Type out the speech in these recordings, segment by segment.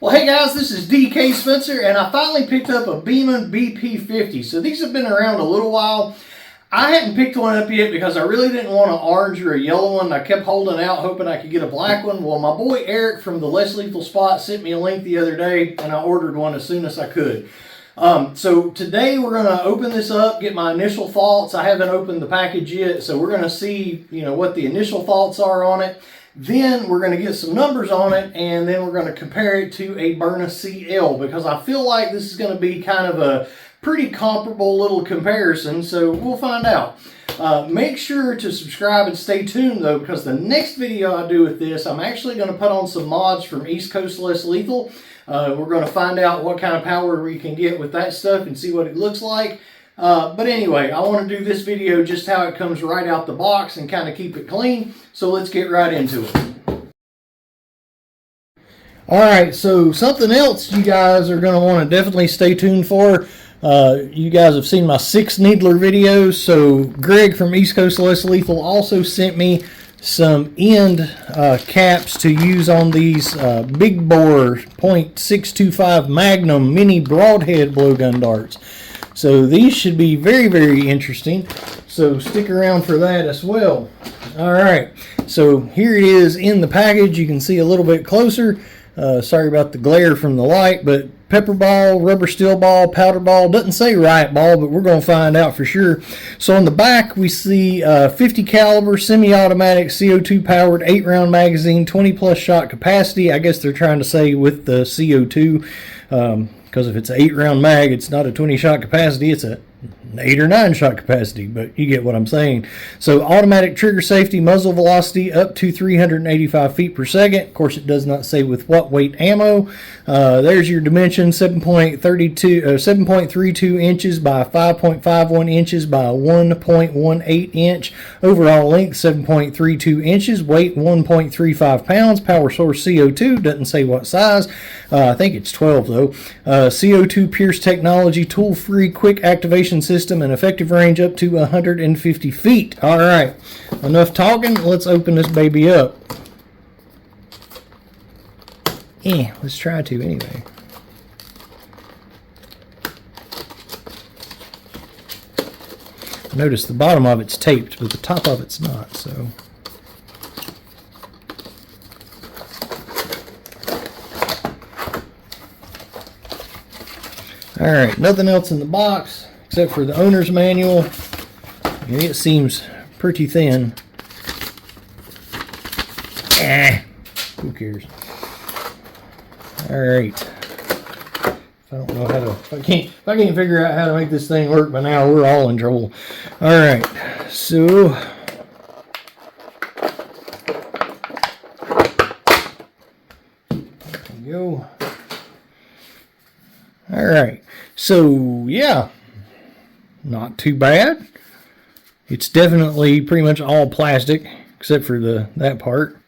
Well, hey guys, this is DK Spencer, and I finally picked up a Beeman BP50. So these have been around a little while. I hadn't picked one up yet because I really didn't want an orange or a yellow one. I kept holding out hoping I could get a black one. Well, my boy Eric from the Less Lethal Spot sent me a link the other day, and I ordered one as soon as I could. So today we're going to open this up, get my initial thoughts. I haven't opened the package yet, so we're going to see, what the initial thoughts are on it. Then we're going to get some numbers on it, and then we're going to compare it to a Byrna CL, because I feel like this is going to be kind of a pretty comparable little comparison, so we'll find out. Make sure to subscribe and stay tuned though, because the next video I do with this, I'm actually going to put on some mods from East Coast Less Lethal. We're going to find out what kind of power we can get with that stuff and see what it looks like. But anyway, I want to do this video just how it comes right out the box and kind of keep it clean. So let's get right into it. Alright, so something else you guys are going to want to definitely stay tuned for. You guys have seen my 6 needler videos, so Greg from East Coast Less Lethal also sent me some end caps to use on these big bore .625 Magnum mini broadhead blowgun darts. So these should be very, very interesting. So stick around for that as well. Alright, so here it is in the package. You can see a little bit closer. Sorry about the glare from the light, but pepper ball, rubber steel ball, powder ball. Doesn't say riot ball, but we're going to find out for sure. So on the back we see 50 caliber semi-automatic CO2 powered 8-round magazine, 20 plus shot capacity. I guess they're trying to say with the CO2, because if it's an 8-round mag, it's not a 20 shot capacity, it's an 8 or 9 shot capacity, but you get what I'm saying. So automatic trigger safety, muzzle velocity up to 385 feet per second. Of course, it does not say with what weight ammo. There's your dimension, 7.32 inches by 5.51 inches by 1.18 inch. Overall length 7.32 inches. Weight 1.35 pounds. Power source CO2. Doesn't say what size. I think it's 12 though. CO2 Pierce technology, tool-free quick activation system, and effective range up to 150 feet. All right, enough talking. Let's open this baby up. Let's try to anyway. Notice the bottom of it's taped, but the top of it's not, so. Alright, nothing else in the box except for the owner's manual. And it seems pretty thin. Who cares? Alright. I don't know how to, if I can't figure out how to make this thing work by now, we're all in trouble. Alright, so there we go. Alright, so yeah, not too bad. It's definitely pretty much all plastic except for that part.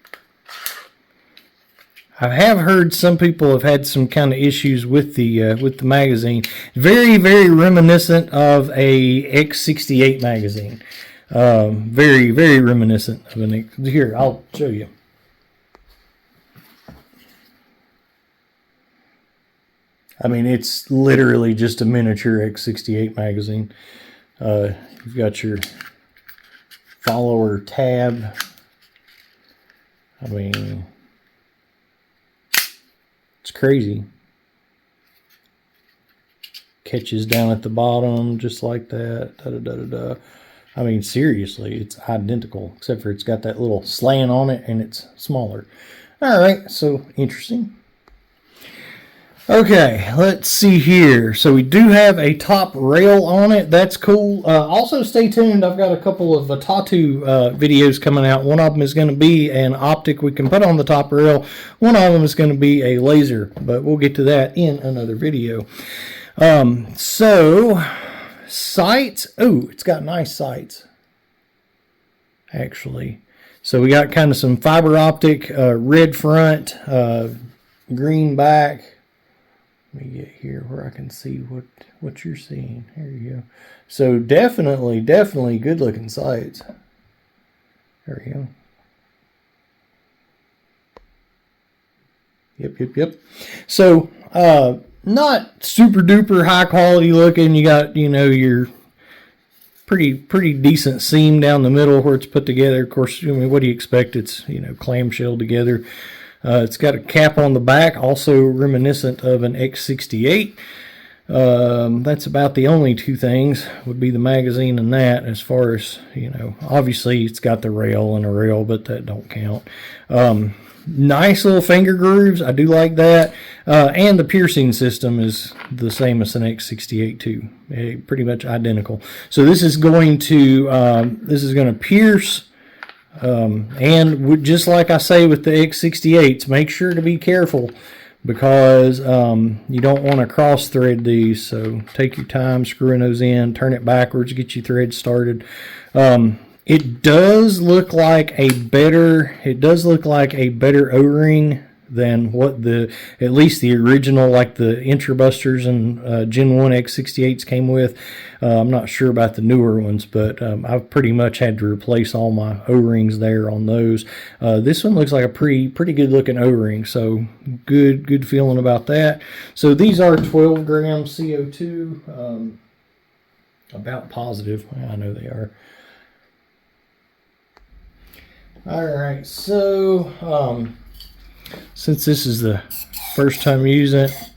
I have heard some people have had some kind of issues with the magazine. Very, very reminiscent of a X68 magazine. Very, very reminiscent of an. Here, I'll show you. I mean, it's literally just a miniature X68 magazine. You've got your follower tab. I mean, it's crazy. Catches down at the bottom just like that. I mean, seriously, it's identical, except for it's got that little slant on it and it's smaller. All right, so interesting. Okay, let's see here. So we do have a top rail on it. That's cool. Also, stay tuned. I've got a couple of tattoo videos coming out. One of them is going to be an optic we can put on the top rail. One of them is going to be a laser, but we'll get to that in another video. So, sights. Oh, it's got nice sights, actually. So we got kind of some fiber optic, red front, green back. Let me get here where I can see what you're seeing. Here you go. So definitely good looking sights. There we go. Yep. So, not super duper high quality looking. You got, you know, your pretty decent seam down the middle where it's put together. Of course, I mean, what do you expect? It's, you know, clamshell together. It's got a cap on the back, also reminiscent of an X68. That's about the only two things, would be the magazine and that. As far as, you know, obviously it's got the rail and a rail, but that don't count. Nice little finger grooves, I do like that. And the piercing system is the same as an X68 too, pretty much identical. So this is going to pierce. And just like I say with the X68s, make sure to be careful, because you don't want to cross thread these. So take your time screwing those in, turn it backwards, get your thread started. It does look like a better O-ring than what at least the original, like the Intrabusters and Gen 1 X68s came with. I'm not sure about the newer ones, but I've pretty much had to replace all my O-rings there on those. This one looks like a pretty good looking O-ring, so good feeling about that. So these are 12 gram CO2, about positive. I know they are. Alright, so since this is the first time using it,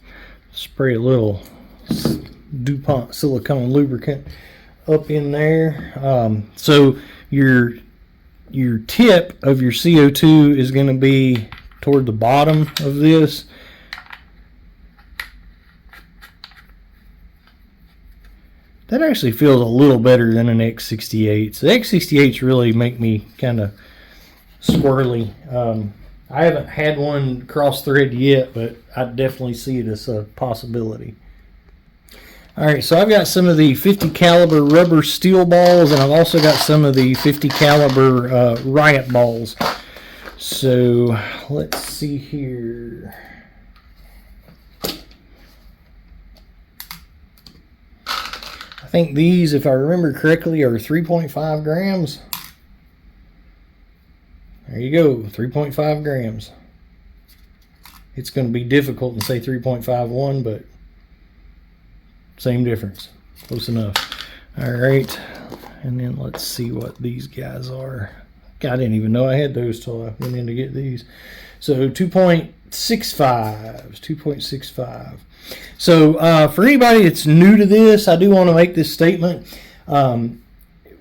spray a little DuPont silicone lubricant up in there. So your tip of your CO2 is going to be toward the bottom of this. That actually feels a little better than an X68. So the X68s really make me kind of swirly. I haven't had one cross thread yet, but I definitely see it as a possibility. Alright, so I've got some of the 50 caliber rubber steel balls, and I've also got some of the 50 caliber riot balls. So let's see here. I think these, if I remember correctly, are 3.5 grams. There you go, 3.5 grams. It's going to be difficult to say 3.51, but same difference. Close enough. All right, and then let's see what these guys are. I didn't even know I had those till I went in to get these. So 2.65. So for anybody that's new to this, I do want to make this statement.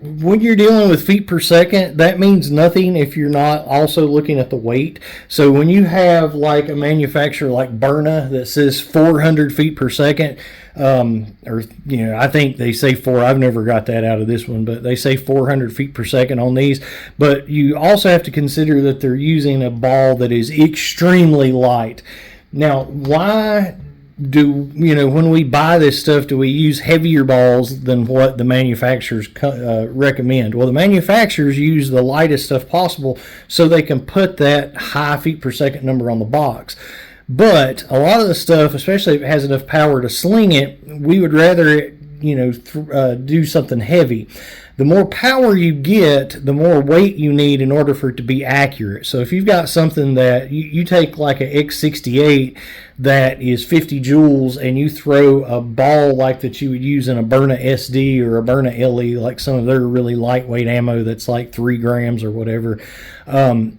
When you're dealing with feet per second, that means nothing if you're not also looking at the weight. So when you have like a manufacturer like Byrna that says 400 feet per second, or, you know, I think they say 4. I've never got that out of this one, but they say 400 feet per second on these. But you also have to consider that they're using a ball that is extremely light. Now, why do, you know, when we buy this stuff, do we use heavier balls than what the manufacturers recommend? Well, the manufacturers use the lightest stuff possible so they can put that high feet per second number on the box. But a lot of the stuff, especially if it has enough power to sling it, we would rather, you know, do something heavy. The more power you get, the more weight you need in order for it to be accurate. So if you've got something that you take like an X68 that is 50 joules and you throw a ball like that you would use in a Byrna SD or a Byrna LE, like some of their really lightweight ammo that's like 3 grams or whatever,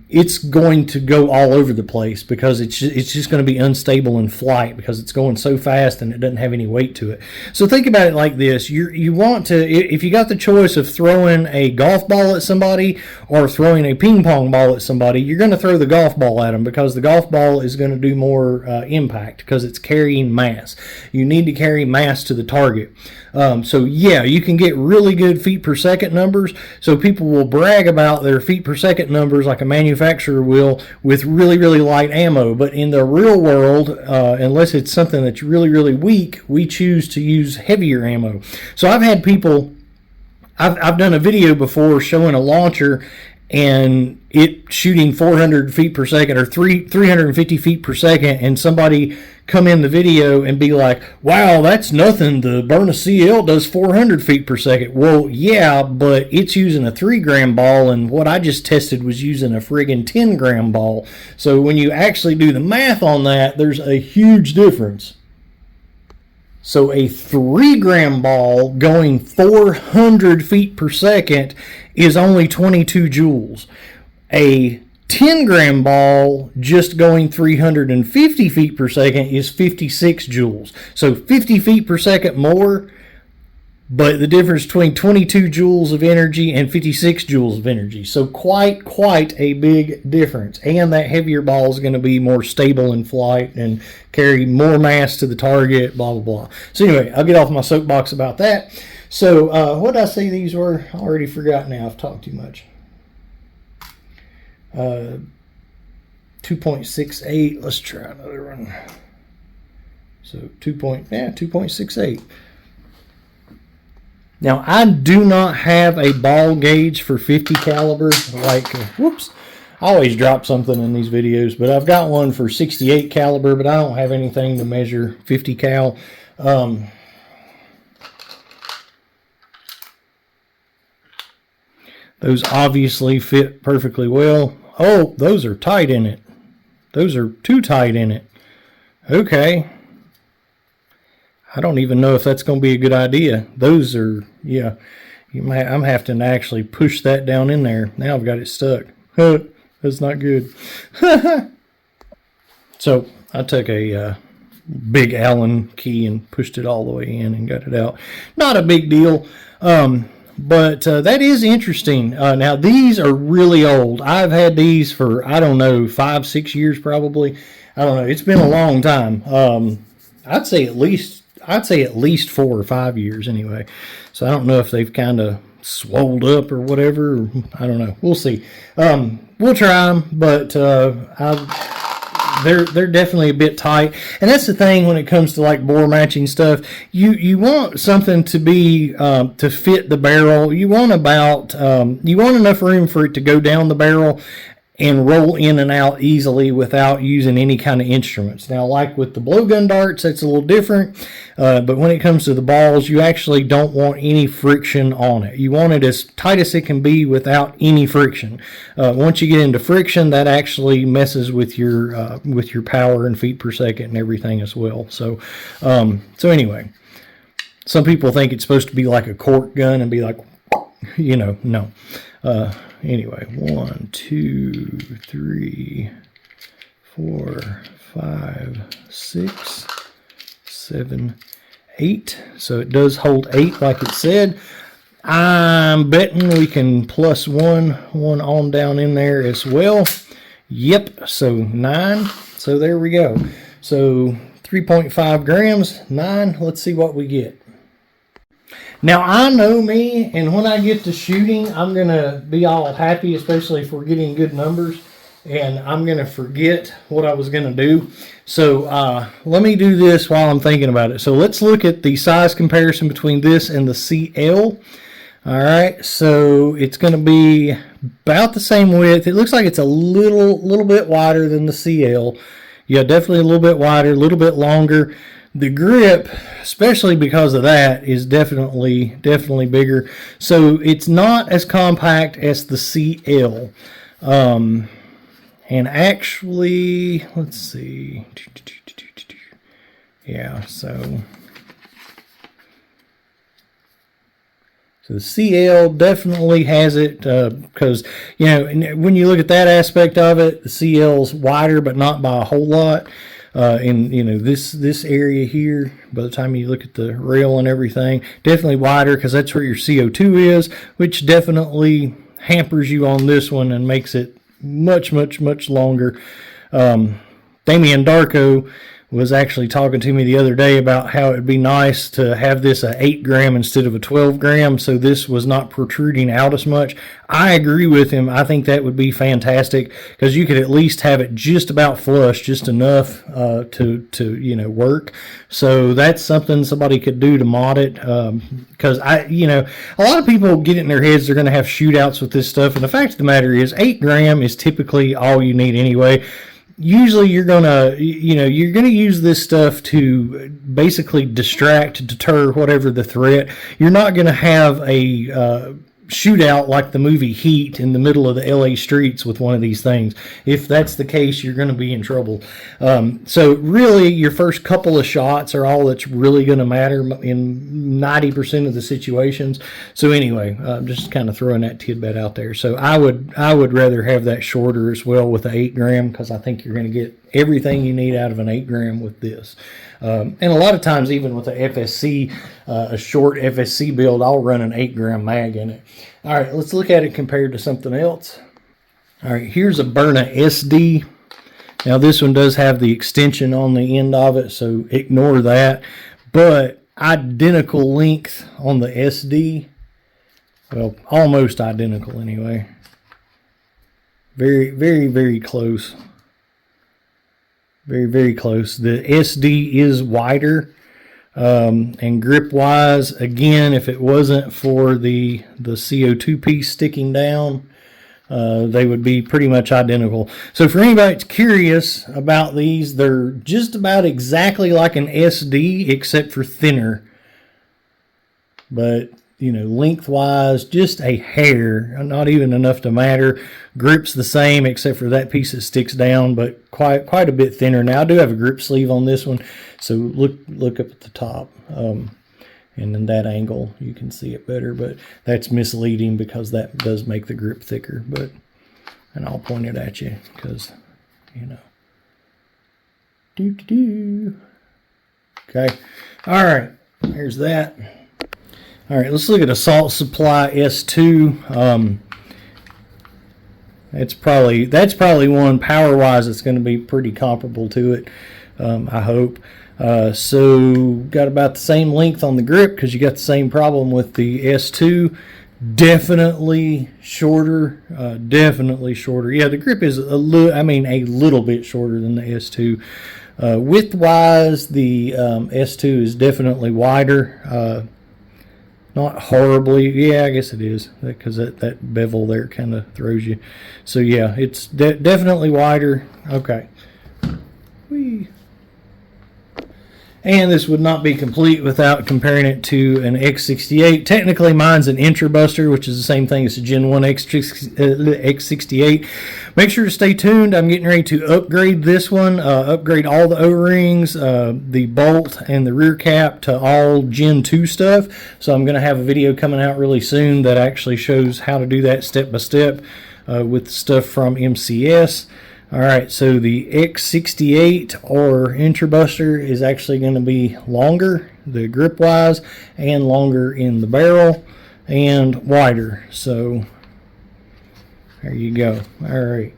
it's going to go all over the place because it's just going to be unstable in flight because it's going so fast and it doesn't have any weight to it. So think about it like this. You want to, if you got the choice of throwing a golf ball at somebody or throwing a ping pong ball at somebody, you're going to throw the golf ball at them because the golf ball is going to do more impact because it's carrying mass. You need to carry mass to the target. So yeah, you can get really good feet per second numbers. So people will brag about their feet per second numbers like a manufacturer will with really, really light ammo. But in the real world, unless it's something that's really, really weak, we choose to use heavier ammo. So I've had people, I've done a video before showing a launcher and it shooting 400 feet per second or 350 feet per second, and somebody come in the video and be like, wow, that's nothing, the Byrna CL does 400 feet per second. Well, yeah, but it's using a 3-gram ball, and what I just tested was using a friggin' 10-gram ball. So when you actually do the math on that, there's a huge difference. So a 3-gram ball going 400 feet per second is only 22 joules. A 10-gram ball just going 350 feet per second is 56 joules. So 50 feet per second more, but the difference between 22 joules of energy and 56 joules of energy. So quite a big difference. And that heavier ball is going to be more stable in flight and carry more mass to the target, blah, blah, blah. So anyway, I'll get off my soapbox about that. So what did I say these were? I already forgot now. I've talked too much. 2.68. Let's try another one. So 2.68. Now, I do not have a ball gauge for 50 caliber. Like, whoops, I always drop something in these videos, but I've got one for 68 caliber, but I don't have anything to measure 50 cal. Those obviously fit perfectly well. Oh, those are tight in it. Those are too tight in it. Okay. I don't even know if that's going to be a good idea. Those are, yeah, I'm having to actually push that down in there. Now I've got it stuck. That's not good. So I took a big Allen key and pushed it all the way in and got it out. Not a big deal. But that is interesting. Now, these are really old. I've had these for, I don't know, 5-6 years probably. I don't know. It's been a long time. I'd say at least 4 or 5 years anyway. So I don't know if they've kind of swolled up or whatever. I don't know. We'll see. We'll try them, but they're definitely a bit tight. And that's the thing when it comes to like bore matching stuff. You want something to be to fit the barrel. You want enough room for it to go down the barrel and roll in and out easily without using any kind of instruments. Now, like with the blowgun darts, that's a little different. But when it comes to the balls, you actually don't want any friction on it. You want it as tight as it can be without any friction. Once you get into friction, that actually messes with your power and feet per second and everything as well. So anyway, some people think it's supposed to be like a cork gun and be like, no. Anyway, 1, 2, 3, 4, 5, 6, 7, 8. So it does hold 8 like it said. I'm betting we can plus one on down in there as well. Yep, so 9. So there we go. So 3.5 grams, 9. Let's see what we get. Now, I know me, and when I get to shooting, I'm going to be all happy, especially if we're getting good numbers, and I'm going to forget what I was going to do. So let me do this while I'm thinking about it. So let's look at the size comparison between this and the CL. All right, so it's going to be about the same width. It looks like it's a little bit wider than the CL. Yeah, definitely a little bit wider, a little bit longer. The grip, especially because of that, is definitely bigger. So it's not as compact as the CL. And actually, let's see. Yeah, so the CL definitely has it because, when you look at that aspect of it, the CL's wider, but not by a whole lot. In this area here, by the time you look at the rail and everything, definitely wider because that's where your CO2 is, which definitely hampers you on this one and makes it much longer. Damien Darko was actually talking to me the other day about how it'd be nice to have this a 8 gram instead of a 12 gram, so this was not protruding out as much. I agree with him. I think that would be fantastic, because you could at least have it just about flush, just enough to work. So that's something somebody could do to mod it, because a lot of people get it in their heads they're going to have shootouts with this stuff, and the fact of the matter is 8 gram is typically all you need anyway. Usually you're gonna use this stuff to basically distract, deter whatever the threat. You're not gonna have a shootout like the movie Heat in the middle of the LA streets with one of these things. If that's the case, you're going to be in trouble. So really, your first couple of shots are all that's really going to matter in 90% of the situations. So anyway, I'm just kind of throwing that tidbit out there. So I would rather have that shorter as well with the 8 gram, because I think you're going to get everything you need out of an 8 gram with this. And a lot of times, even with a FSC, a short FSC build, I'll run an 8 gram mag in it. All right, let's look at it compared to something else. All right, here's a Byrna SD. Now this one does have the extension on the end of it, so ignore that. But identical length on the SD. Well, almost identical anyway. Very, very, very close. Very, very close. The SD is wider, and grip wise, again, if it wasn't for the CO2 piece sticking down, they would be pretty much identical. So for anybody that's curious about these, they're just about exactly like an SD except for thinner. But lengthwise, just a hair, not even enough to matter. Grip's the same except for that piece that sticks down, but quite a bit thinner. Now I do have a grip sleeve on this one, so look up at the top, and in that angle you can see it better, but that's misleading because that does make the grip thicker. And I'll point it at you because okay. All right, here's that. All right, let's look at a Salt Supply S2. That's probably one power-wise that's going to be pretty comparable to it, I hope. So got about the same length on the grip because you got the same problem with the S2. Definitely shorter. Definitely shorter. Yeah, the grip is a little bit shorter than the S2. Width-wise, the S2 is definitely wider. Not horribly. Yeah, I guess it is, because that bevel there kind of throws you. So yeah, it's definitely wider. Okay. Whee. And this would not be complete without comparing it to an X68. Technically, mine's an intrabuster, which is the same thing as a Gen 1 X68. Make sure to stay tuned. I'm getting ready to upgrade this one, upgrade all the O-rings, the bolt, and the rear cap to all Gen 2 stuff. So I'm going to have a video coming out really soon that actually shows how to do that step by step with stuff from MCS. All right, so the X68 or intrabuster is actually going to be longer, the grip wise, and longer in the barrel, and wider. So there you go. All right.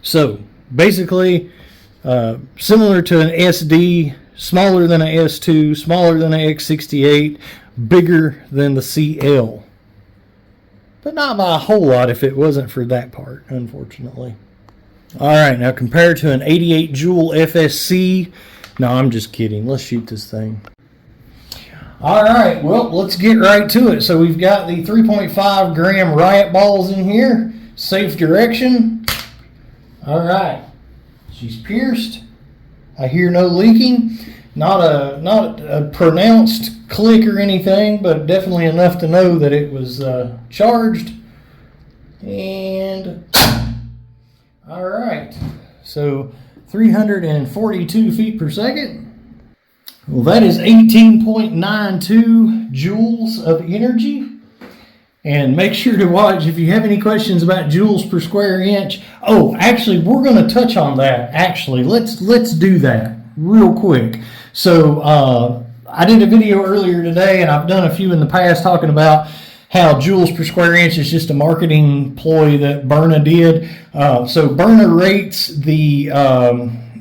So basically, similar to an SD, smaller than an S2, smaller than an X68, bigger than the CL. But not by a whole lot if it wasn't for that part, unfortunately. All right, now compared to an 88 Joule FSC. No, I'm just kidding. Let's shoot this thing. All right, well, let's get right to it. So we've got the 3.5 gram riot balls in here. Safe direction. All right, she's pierced. I hear no leaking. Not a pronounced click or anything, but definitely enough to know that it was charged. And all right, so 342 feet per second. Well, that is 18.92 joules of energy. And make sure to watch if you have any questions about joules per square inch. Oh, actually, we're going to touch on that. Actually, let's do that real quick. So I did a video earlier today, and I've done a few in the past talking about how joules per square inch is just a marketing ploy that Byrna did. So Byrna rates the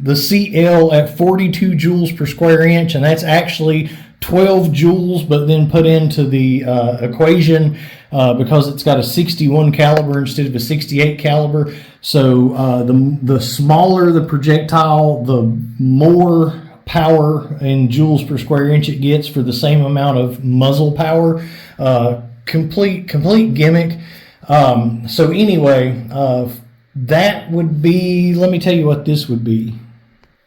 the CL at 42 joules per square inch, and that's actually 12 joules, but then put into the equation because it's got a 61 caliber instead of a 68 caliber. So the smaller the projectile, the more power in joules per square inch it gets for the same amount of muzzle power. Complete gimmick. So anyway, that would be, let me tell you what this would be.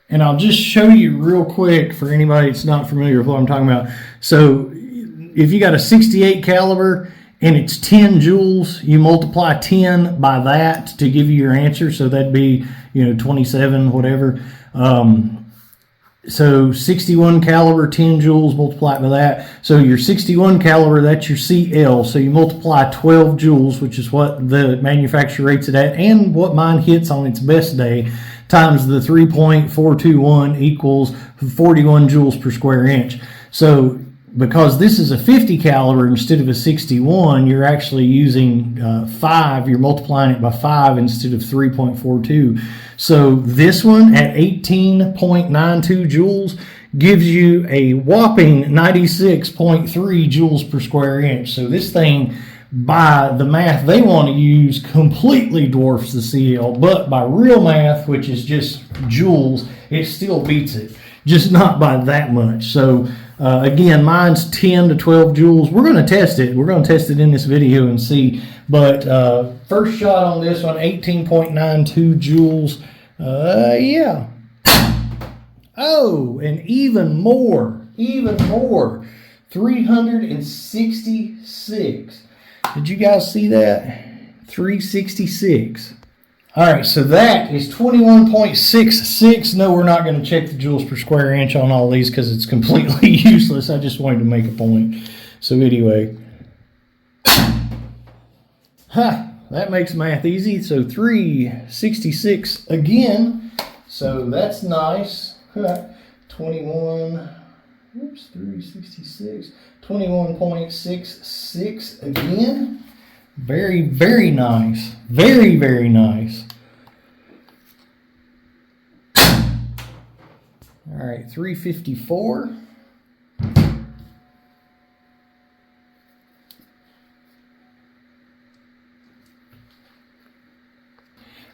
And I'll just show you real quick for anybody that's not familiar with what I'm talking about. So if you got a 68 caliber and it's 10 joules, you multiply 10 by that to give you your answer. So that'd be, 27, whatever. So 61 caliber, 10 joules, multiply it by that. So your 61 caliber, that's your CL. So you multiply 12 joules, which is what the manufacturer rates it at, and what mine hits on its best day, times the 3.421 equals 41 joules per square inch. So because this is a 50 caliber instead of a 61, you're actually using 5. You're multiplying it by 5 instead of 3.42. So this one at 18.92 joules gives you a whopping 96.3 joules per square inch. So this thing, by the math they want to use, completely dwarfs the CL, but by real math, which is just joules, it still beats it, just not by that much. So again, mine's 10 to 12 joules. We're going to test it. We're going to test it in this video and see. But first shot on this one, 18.92 joules. Yeah. Oh, and even more, 366. Did you guys see that? 366. All right, so that is 21.66. No, we're not going to check the joules per square inch on all these because it's completely useless. I just wanted to make a point. So anyway, that makes math easy. So 366 again. So that's nice. 366. 21.66 again. Very, very nice. Very, very nice. All right, 354.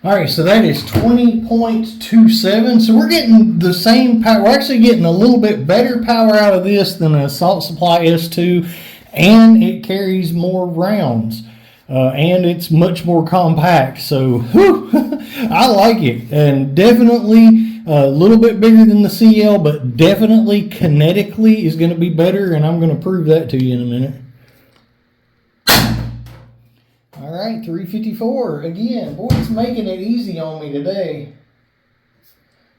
All right, so that is 20.27. So we're getting the same power. We're actually getting a little bit better power out of this than a Assault Supply S2, and it carries more rounds. And it's much more compact, so whew, I like it. And definitely a little bit bigger than the CL, but definitely kinetically is going to be better, and I'm going to prove that to you in a minute. All right, 354 again. Boy, it's making it easy on me today.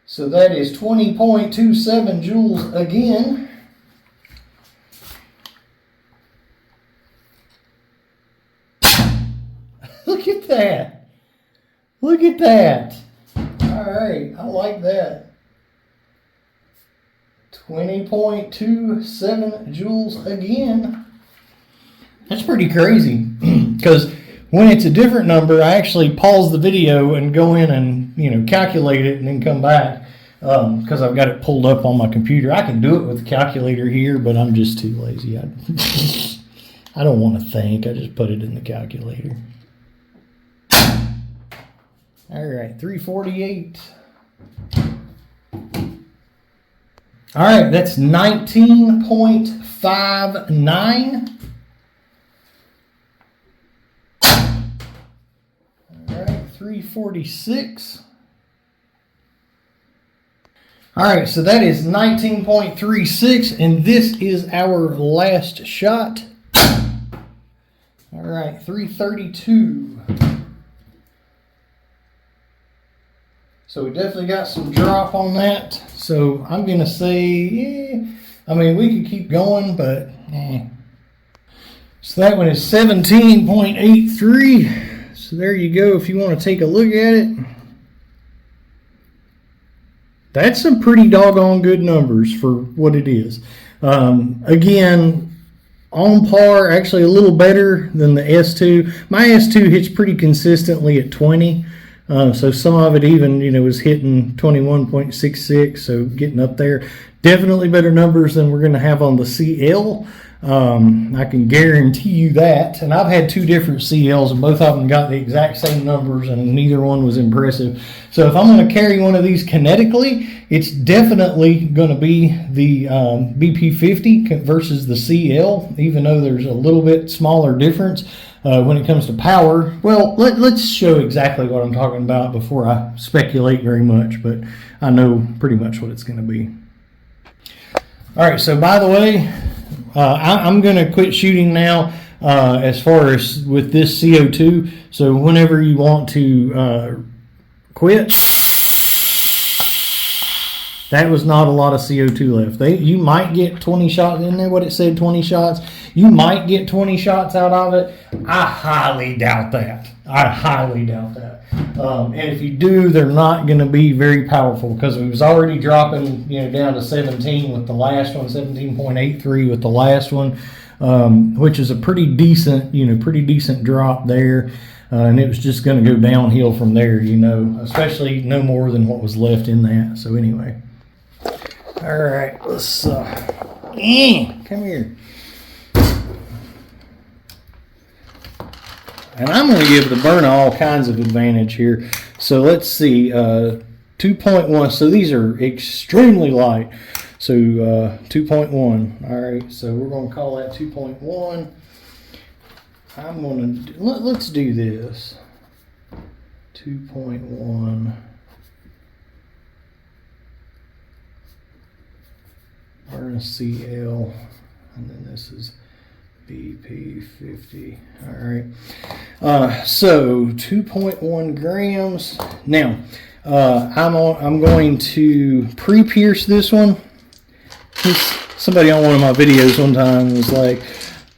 So that is 20.27 joules again. Look at that. Look at that. All right, I like that. 20.27 joules again. That's pretty crazy because when it's a different number, I actually pause the video and go in and calculate it and then come back because I've got it pulled up on my computer. I can do it with the calculator here, but I'm just too lazy. I don't want to think. I just put it in the calculator. All right, 348. All right, that's 19.59. All right, 346. All right, so that is 19.36, and this is our last shot. All right, 332. So we definitely got some drop on that. So I'm going to say, yeah, I mean, we could keep going, but So that one is 17.83. So there you go if you want to take a look at it. That's some pretty doggone good numbers for what it is. Again, on par, actually a little better than the S2. My S2 hits pretty consistently at 20. So some of it even, was hitting 21.66, so getting up there. Definitely better numbers than we're going to have on the CL. I can guarantee you that. And I've had two different CLs, and both of them got the exact same numbers, and neither one was impressive. So if I'm going to carry one of these kinetically, it's definitely going to be the BP50 versus the CL, even though there's a little bit smaller difference when it comes to power. Well, let's show exactly what I'm talking about before I speculate very much, but I know pretty much what it's going to be. All right, so by the way, I'm going to quit shooting now as far as with this CO2. So whenever you want to quit, that was not a lot of CO2 left. You might get 20 shots in there, what it said, 20 shots. You might get 20 shots out of it. I highly doubt that. I highly doubt that. And if you do, they're not going to be very powerful, because it was already dropping, down to 17 with the last one, 17.83 with the last one, which is a pretty decent drop there. And it was just going to go downhill from there, especially no more than what was left in that. So anyway, all right, let's come here. And I'm going to give the Byrna all kinds of advantage here. So let's see, 2.1. So these are extremely light. So 2.1. All right, so we're going to call that 2.1. I'm going to let's do this. 2.1. Byrna CL, and then this is BP50. All right. So 2.1 grams. Now, I'm going to pre-pierce this one. Somebody on one of my videos one time was like,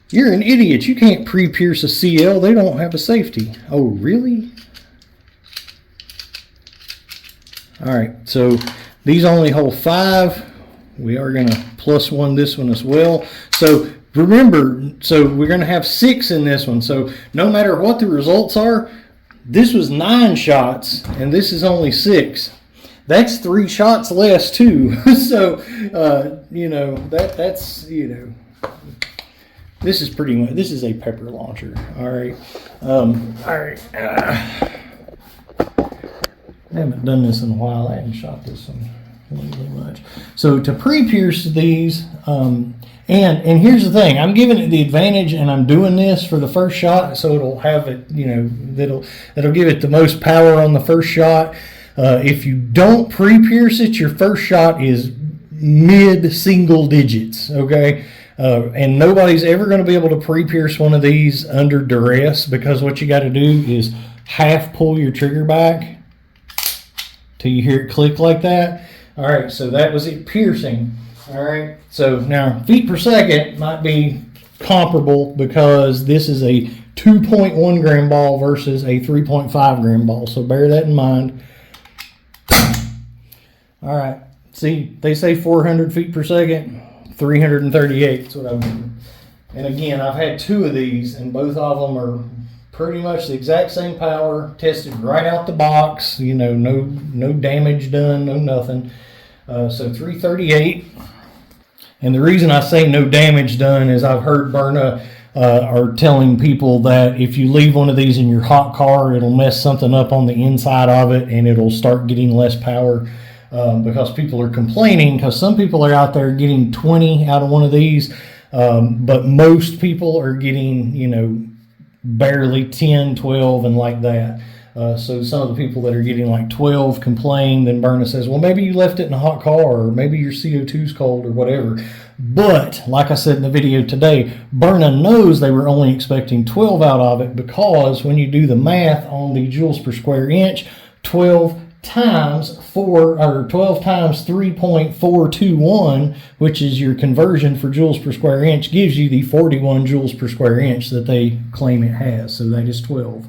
"You're an idiot. You can't pre-pierce a CL. They don't have a safety." Oh, really? All right. So these only hold 5. We are going to +1 this one as well. So remember, so we're going to have 6 in this one. So no matter what the results are, this was 9 shots and this is only 6. That's 3 shots less too. So, that's, this is pretty much, this is a pepper launcher. All right. All right. I haven't done this in a while. I haven't shot this one really much. So to pre-pierce these, and here's the thing, I'm giving it the advantage, and I'm doing this for the first shot, so it'll have it, that'll give it the most power on the first shot. If you don't pre-pierce it, your first shot is mid-single digits, okay? And nobody's ever going to be able to pre-pierce one of these under duress, because what you got to do is half pull your trigger back till you hear it click like that. All right, so that was it piercing. All right, so now feet per second might be comparable, because this is a 2.1 gram ball versus a 3.5 gram ball, so bear that in mind. All right, see, they say 400 feet per second, 338, that's what I'm doing. And again, I've had 2 of these, and both of them are pretty much the exact same power, tested right out the box, no damage done, no nothing. So 338. And the reason I say no damage done is I've heard Byrna are telling people that if you leave one of these in your hot car, it'll mess something up on the inside of it and it'll start getting less power, because people are complaining, because some people are out there getting 20 out of one of these, but most people are getting, barely 10, 12, and like that. So some of the people that are getting like 12 complain, then Byrna says, well, maybe you left it in a hot car, or maybe your CO2's cold, or whatever. But, like I said in the video today, Byrna knows they were only expecting 12 out of it, because when you do the math on the joules per square inch, 12 times 3.421, which is your conversion for joules per square inch, gives you the 41 joules per square inch that they claim it has. So that is 12.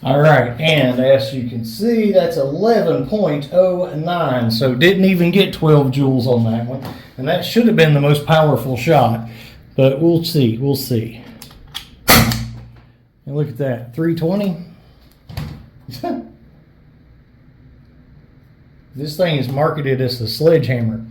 All right, and as you can see, that's 11.09, so didn't even get 12 joules on that one, and that should have been the most powerful shot, but we'll see. And look at that, 320. This thing is marketed as the sledgehammer.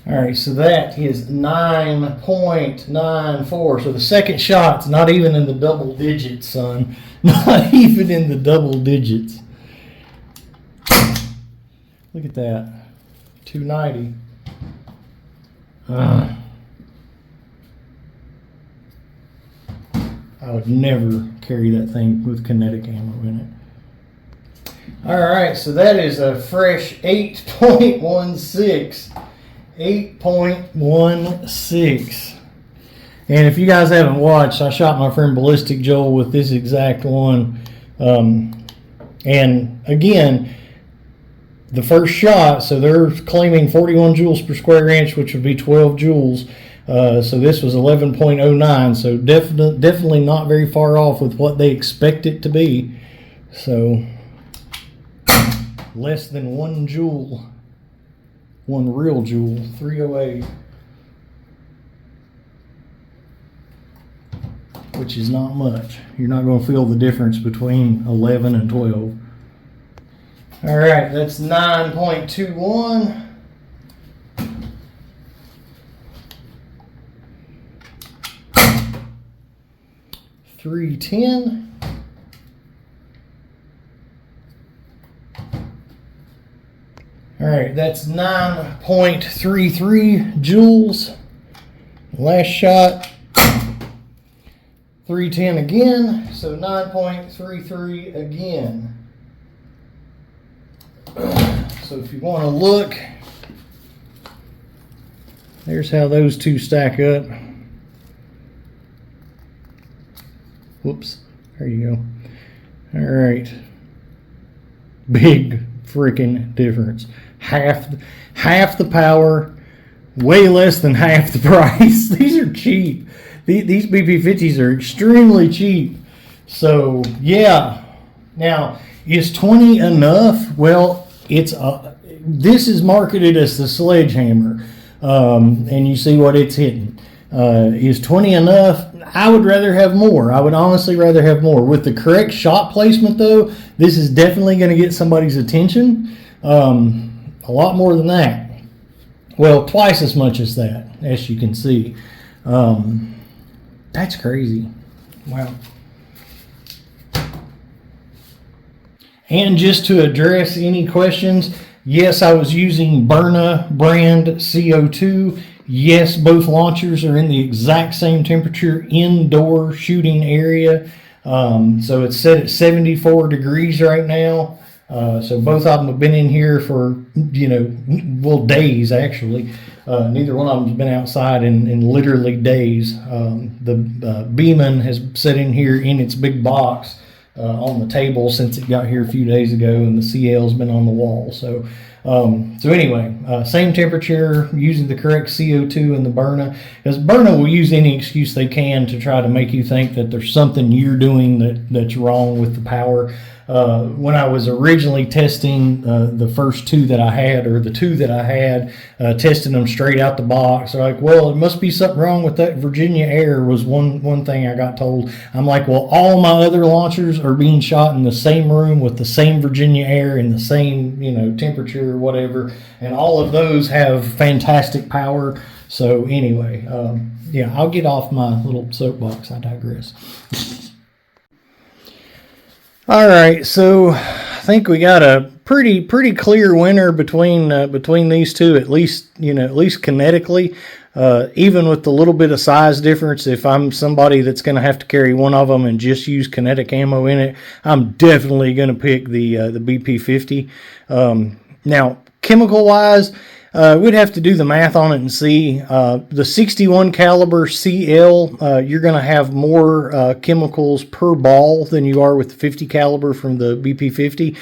All right, so that is 9.94. So the second shot's not even in the double digits, son. Not even in the double digits. Look at that. 290. I would never carry that thing with kinetic ammo in it. All right, so that is a fresh 8.16. 8.16. And if you guys haven't watched, I shot my friend Ballistic Joel with this exact one. And again, the first shot, so they're claiming 41 joules per square inch, which would be 12 joules. So this was 11.09, so definitely not very far off with what they expect it to be. So less than 1 joule. 1 real joule, 308, which is not much. You're not going to feel the difference between 11 and 12. All right, that's 9.21. .310. All right, that's 9.33 joules. Last shot, 310 again, so 9.33 again. So if you want to look, there's how those two stack up. Whoops, there you go. All right, big freaking difference. Half the power, way less than half the price. These are cheap. These BP50s are extremely cheap. So yeah. Now, is 20 enough? Well, it's this is marketed as the sledgehammer, and you see what it's hitting. Is 20 enough? I would rather have more. I would honestly rather have more. With the correct shot placement, though, this is definitely going to get somebody's attention. A lot more than that. Well, twice as much as that, as you can see. That's crazy. Wow. And just to address any questions, yes, I was using Byrna brand CO₂. Yes, both launchers are in the exact same temperature indoor shooting area. So it's set at 74 degrees right now. So both of them have been in here for, days actually. Neither one of them's been outside in literally days. The Beeman has sat in here in its big box on the table since it got here a few days ago, and the CL's been on the wall. So anyway, same temperature, using the correct CO₂ in the Byrna, because Byrna will use any excuse they can to try to make you think that there's something you're doing that's wrong with the power. When I was originally testing the first two that I had, or the two that I had, testing them straight out the box, they're like, well, it must be something wrong with that Virginia air, was one thing I got told. I'm like, well, all my other launchers are being shot in the same room with the same Virginia air in the same, temperature or whatever, and all of those have fantastic power. So anyway, yeah, I'll get off my little soapbox. I digress. All right, so I think we got a pretty clear winner between these two, at least kinetically. Even with the little bit of size difference, if I'm somebody that's going to have to carry one of them and just use kinetic ammo in it, I'm definitely going to pick the BP50. Now, chemical wise, we'd have to do the math on it and see. The 61 caliber CL, you're going to have more chemicals per ball than you are with the 50 caliber from the BP50,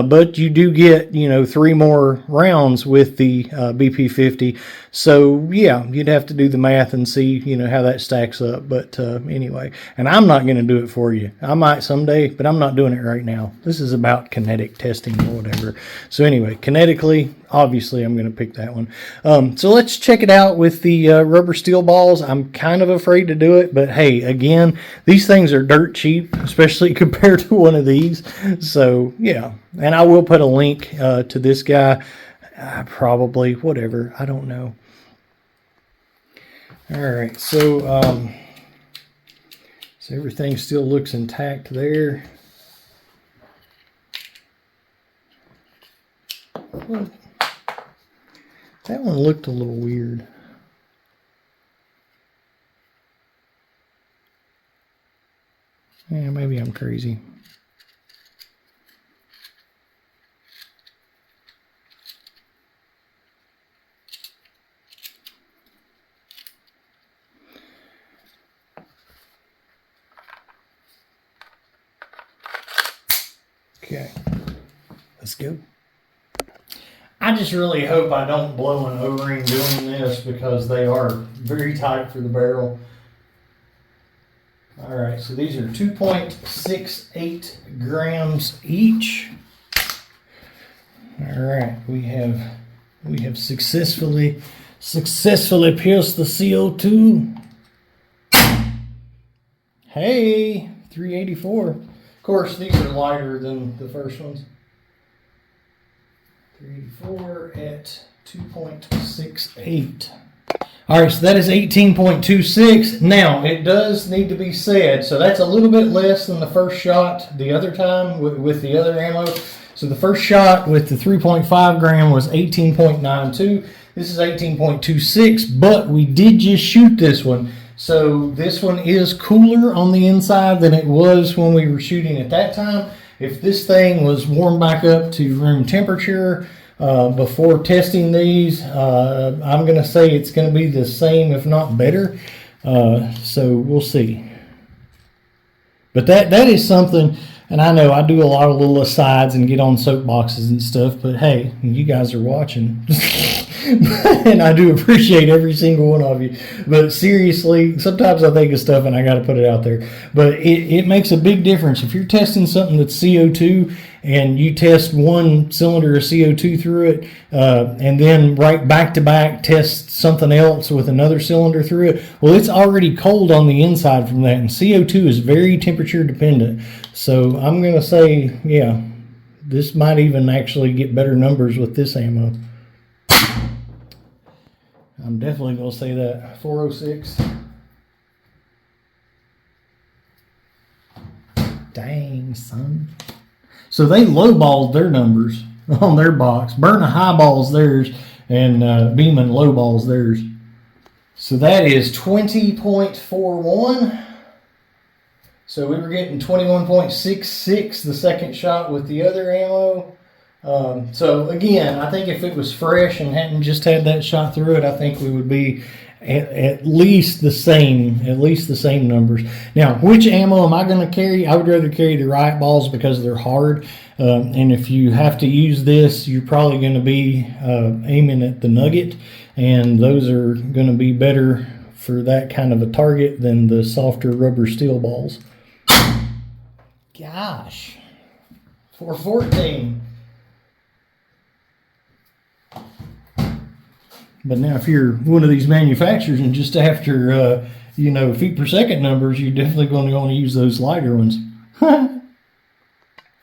but you do get 3 more rounds with the BP50. So yeah, you'd have to do the math and see how that stacks up. But anyway, and I'm not going to do it for you. I might someday, but I'm not doing it right now. This is about kinetic testing or whatever. So anyway, kinetically, obviously I'm going to pick that one. So let's check it out with the rubber steel balls. I'm kind of afraid to do it, but hey, again, these things are dirt cheap, especially compared to one of these. So yeah, and I will put a link to this guy. Probably, whatever, I don't know. All right, so everything still looks intact there. Well, that one looked a little weird. Yeah, maybe I'm crazy. Okay, let's go. I just really hope I don't blow an O-ring doing this because they are very tight for the barrel. All right, so these are 2.68 grams each. All right, we have successfully pierced the CO2. Hey, 384. Of course, these are lighter than the first ones. 384 at 2.68. All right, so that is 18.26. Now, it does need to be said, so that's a little bit less than the first shot the other time with the other ammo. So the first shot with the 3.5 gram was 18.92. This is 18.26, but we did just shoot this one. So this one is cooler on the inside than it was when we were shooting at that time. If this thing was warmed back up to room temperature before testing these, I'm going to say it's going to be the same, if not better. So we'll see. But that is something, and I know I do a lot of little asides and get on soapboxes and stuff, but hey, you guys are watching. And I do appreciate every single one of you. But seriously, sometimes I think of stuff and I got to put it out there. But it makes a big difference. If you're testing something that's CO2 and you test one cylinder of CO2 through it, and then right back to back test something else with another cylinder through it, well, it's already cold on the inside from that. And CO2 is very temperature dependent. So I'm going to say, yeah, this might even actually get better numbers with this ammo. I'm definitely going to say that. 406. Dang, son. So they lowballed their numbers on their box. Byrna highballs theirs, and Beeman lowballs theirs. So that is 20.41. So we were getting 21.66 the second shot with the other ammo. So again, I think if it was fresh and hadn't just had that shot through it, I think we would be at least the same numbers. Now, which ammo am I going to carry? I would rather carry the riot balls because they're hard. And if you have to use this, you're probably going to be aiming at the nugget, and those are going to be better for that kind of a target than the softer rubber steel balls. Gosh, 414. But now if you're one of these manufacturers and just after, feet per second numbers, you're definitely going to want to use those lighter ones. All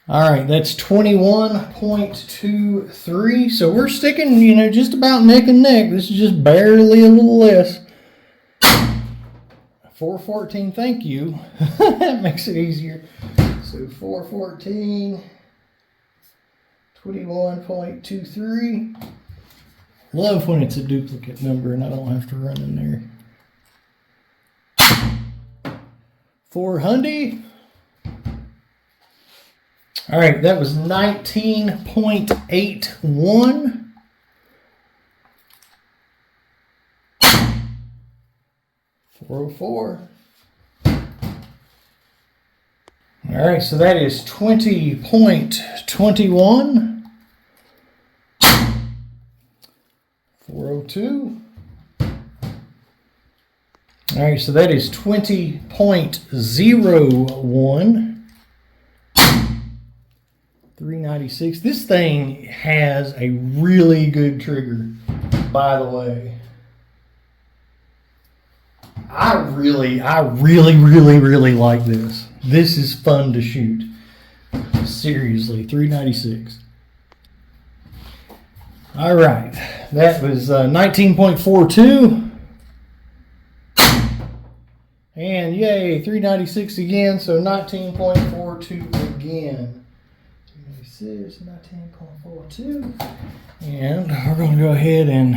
right, that's 21.23. So we're sticking, just about neck and neck. This is just barely a little less. 414, thank you. That makes it easier. So 414, 21.23. Love when it's a duplicate number and I don't have to run in there. 400. All right, that was 19.81. 404. All right, so that is 20.21. 402. All right, so that is 20.01. 390. 396. This thing has a really good trigger, by the way. I really like this. This is fun to shoot. Seriously, 396. All right, that was 19.42. And yay, 396 again, so 19.42 again. 396, 19.42. And we're going to go ahead and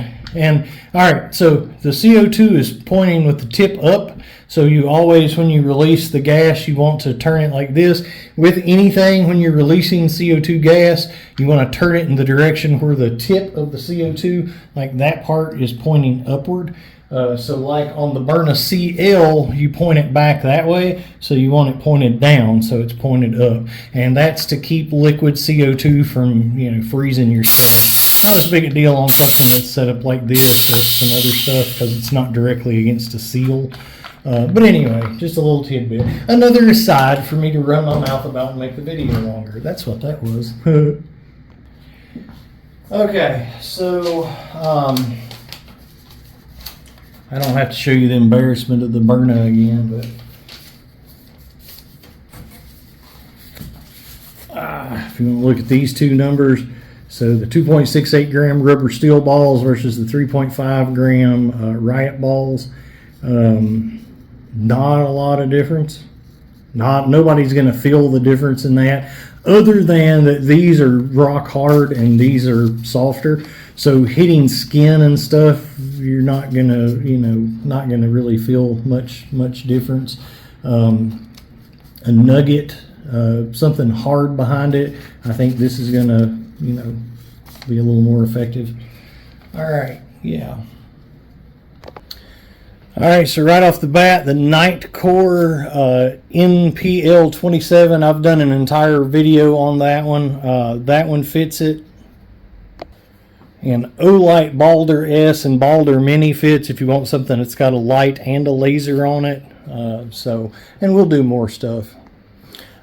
all right, so the CO2 is pointing with the tip up. So you always, when you release the gas, you want to turn it like this. With anything, when you're releasing CO2 gas, you want to turn it in the direction where the tip of the CO2, like that part, is pointing upward. So like on the Byrna CL, you point it back that way, so you want it pointed down, so it's pointed up. And that's to keep liquid CO2 from, you know, freezing your stuff. Not as big a deal on something that's set up like this or some other stuff because it's not directly against a seal. But anyway, just a little tidbit. Another aside for me to run my mouth about and make the video longer. That's what that was. Okay, so I don't have to show you the embarrassment of the Byrna again, but if you want to look at these two numbers, so the 2.68 gram rubber steel balls versus the 3.5 gram riot balls, not a lot of difference. Nobody's going to feel the difference in that, other than that these are rock hard and these are softer. So hitting skin and stuff, you're not gonna, not gonna really feel much difference. A nugget, something hard behind it, I think this is gonna, be a little more effective. All right, yeah. All right, so right off the bat, the Nitecore NPL27, I've done an entire video on that one. That one fits it. And Olight Balder S and Balder Mini fits if you want something that's got a light and a laser on it. And we'll do more stuff.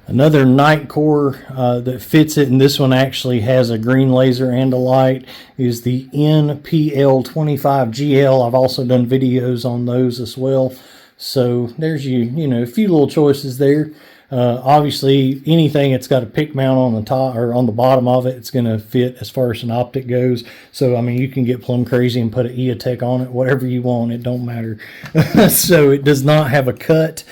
Another Nitecore that fits it, and this one actually has a green laser and a light, is the NPL25GL. I've also done videos on those as well. So there's a few little choices there. Obviously, anything that's got a pick mount on the top or on the bottom of it, it's going to fit as far as an optic goes. So, I mean, you can get plumb crazy and put an EOTech on it, whatever you want. It don't matter. So it does not have a cut.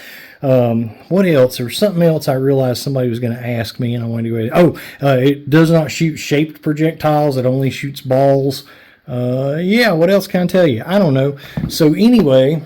What else? There was something else I realized somebody was going to ask me, and I wanted to it does not shoot shaped projectiles. It only shoots balls. Yeah, what else can I tell you? I don't know. So anyway...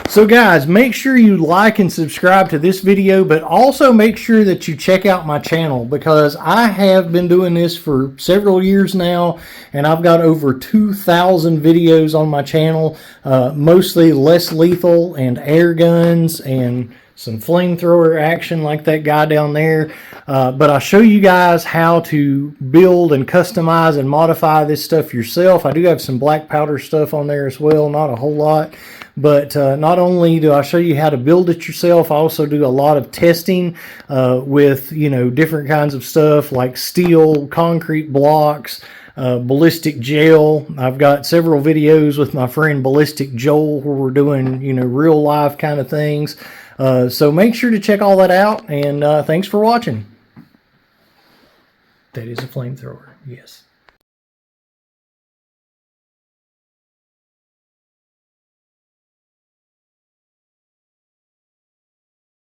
So guys, make sure you like and subscribe to this video, but also make sure that you check out my channel, because I have been doing this for several years now, and I've got over 2,000 videos on my channel, mostly less lethal and air guns and some flamethrower action like that guy down there. But I show you guys how to build and customize and modify this stuff yourself. I do have some black powder stuff on there as well, not a whole lot. But not only do I show you how to build it yourself, I also do a lot of testing with, different kinds of stuff like steel, concrete blocks, ballistic gel. I've got several videos with my friend Ballistic Joel where we're doing, real life kind of things. So make sure to check all that out, and thanks for watching. That is a flamethrower, yes.